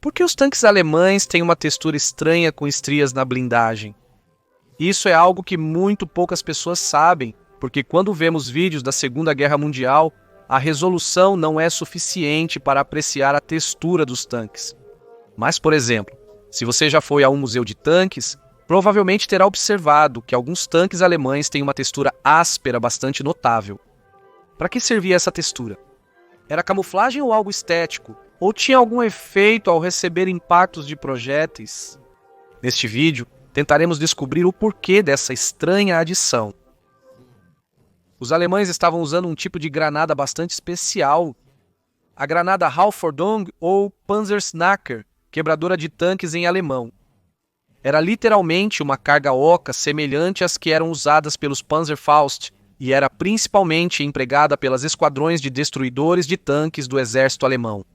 Por que os tanques alemães têm uma textura estranha com estrias na blindagem? Isso é algo que muito poucas pessoas sabem, porque quando vemos vídeos da Segunda Guerra Mundial, a resolução não é suficiente para apreciar a textura dos tanques. Mas, por exemplo, se você já foi a um museu de tanques, provavelmente terá observado que alguns tanques alemães têm uma textura áspera bastante notável. Para que servia essa textura? Era camuflagem ou algo estético? Ou tinha algum efeito ao receber impactos de projéteis? Neste vídeo, tentaremos descobrir o porquê dessa estranha adição. Os alemães estavam usando um tipo de granada bastante especial, a granada Halfordung ou Panzersnacker, quebradora de tanques em alemão. Era literalmente uma carga oca semelhante às que eram usadas pelos Panzerfaust e era principalmente empregada pelas esquadrões de destruidores de tanques do exército alemão.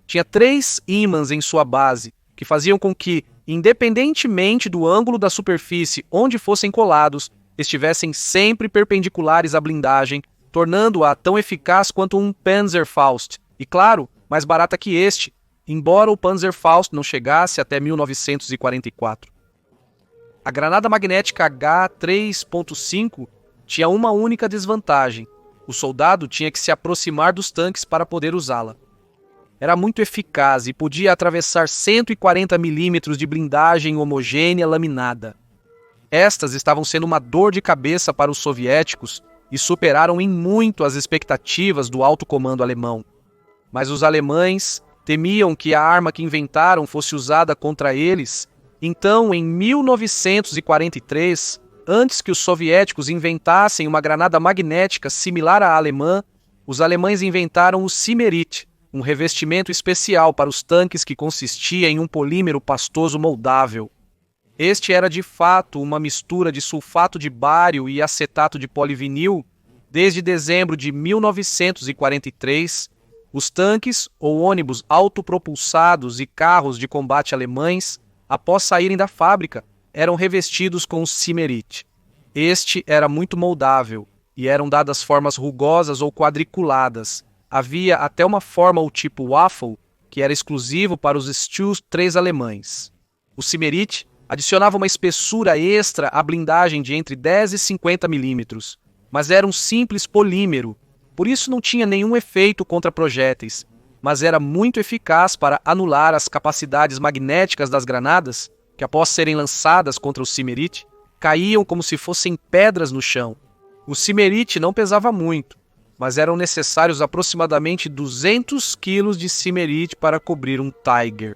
Tinha 3 ímãs em sua base, que faziam com que, independentemente do ângulo da superfície onde fossem colados, estivessem sempre perpendiculares à blindagem, tornando-a tão eficaz quanto um Panzerfaust, e claro, mais barata que este, embora o Panzerfaust não chegasse até 1944. A granada magnética H3.5 tinha uma única desvantagem: o soldado tinha que se aproximar dos tanques para poder usá-la. Era muito eficaz e podia atravessar 140 milímetros de blindagem homogênea laminada. Estas estavam sendo uma dor de cabeça para os soviéticos e superaram em muito as expectativas do alto comando alemão. Mas os alemães temiam que a arma que inventaram fosse usada contra eles. Então, em 1943, antes que os soviéticos inventassem uma granada magnética similar à alemã, os alemães inventaram o Simerit, um revestimento especial para os tanques que consistia em um polímero pastoso moldável. Este era de fato uma mistura de sulfato de bário e acetato de polivinil. Desde dezembro de 1943, os tanques ou ônibus autopropulsados e carros de combate alemães, após saírem da fábrica, eram revestidos com o Simerit. Este era muito moldável e eram dadas formas rugosas ou quadriculadas. Havia até uma forma ou tipo waffle, que era exclusivo para os Stu 3 alemães. O Simerit adicionava uma espessura extra à blindagem de entre 10 e 50 milímetros, mas era um simples polímero, por isso não tinha nenhum efeito contra projéteis, mas era muito eficaz para anular as capacidades magnéticas das granadas, que após serem lançadas contra o Simerit, caíam como se fossem pedras no chão. O Simerit não pesava muito, mas eram necessários aproximadamente 200 quilos de Simerit para cobrir um Tiger.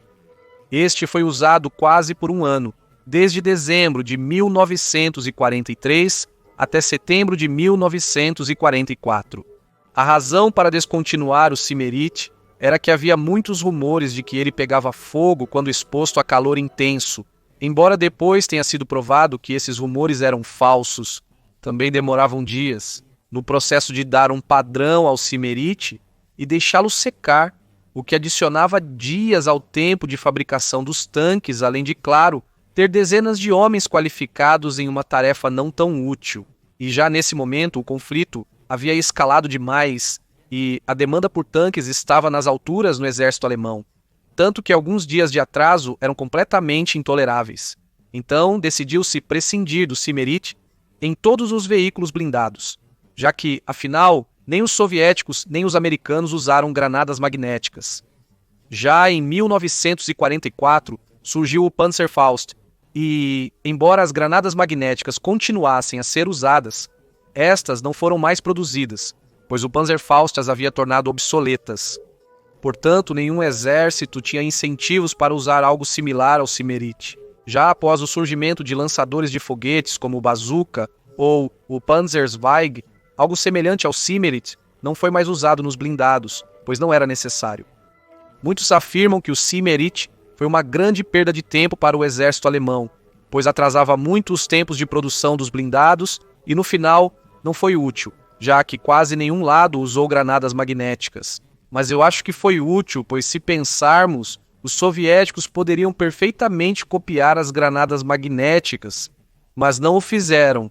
Este foi usado quase por um ano, desde dezembro de 1943 até setembro de 1944. A razão para descontinuar o Simerit era que havia muitos rumores de que ele pegava fogo quando exposto a calor intenso, embora depois tenha sido provado que esses rumores eram falsos. Também demoravam dias no processo de dar um padrão ao Simerit e deixá-lo secar, o que adicionava dias ao tempo de fabricação dos tanques, além de, claro, ter dezenas de homens qualificados em uma tarefa não tão útil. E já nesse momento o conflito havia escalado demais e a demanda por tanques estava nas alturas no exército alemão, tanto que alguns dias de atraso eram completamente intoleráveis. Então decidiu-se prescindir do Simerit em todos os veículos blindados, já que, afinal, nem os soviéticos nem os americanos usaram granadas magnéticas. Já em 1944 surgiu o Panzerfaust e, embora as granadas magnéticas continuassem a ser usadas, estas não foram mais produzidas, pois o Panzerfaust as havia tornado obsoletas. Portanto, nenhum exército tinha incentivos para usar algo similar ao Simerit. Já após o surgimento de lançadores de foguetes como o Bazooka ou o Panzerzweig, algo semelhante ao Simerit não foi mais usado nos blindados, pois não era necessário. Muitos afirmam que o Simerit foi uma grande perda de tempo para o exército alemão, pois atrasava muito os tempos de produção dos blindados e, no final, não foi útil, já que quase nenhum lado usou granadas magnéticas. Mas eu acho que foi útil, pois se pensarmos, os soviéticos poderiam perfeitamente copiar as granadas magnéticas, mas não o fizeram,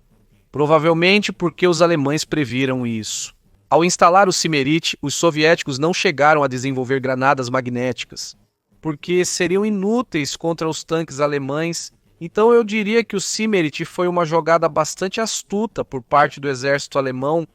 provavelmente porque os alemães previram isso. Ao instalar o Simerit, os soviéticos não chegaram a desenvolver granadas magnéticas. porque seriam inúteis contra os tanques alemães. Então eu diria que o Simmerit foi uma jogada bastante astuta por parte do exército alemão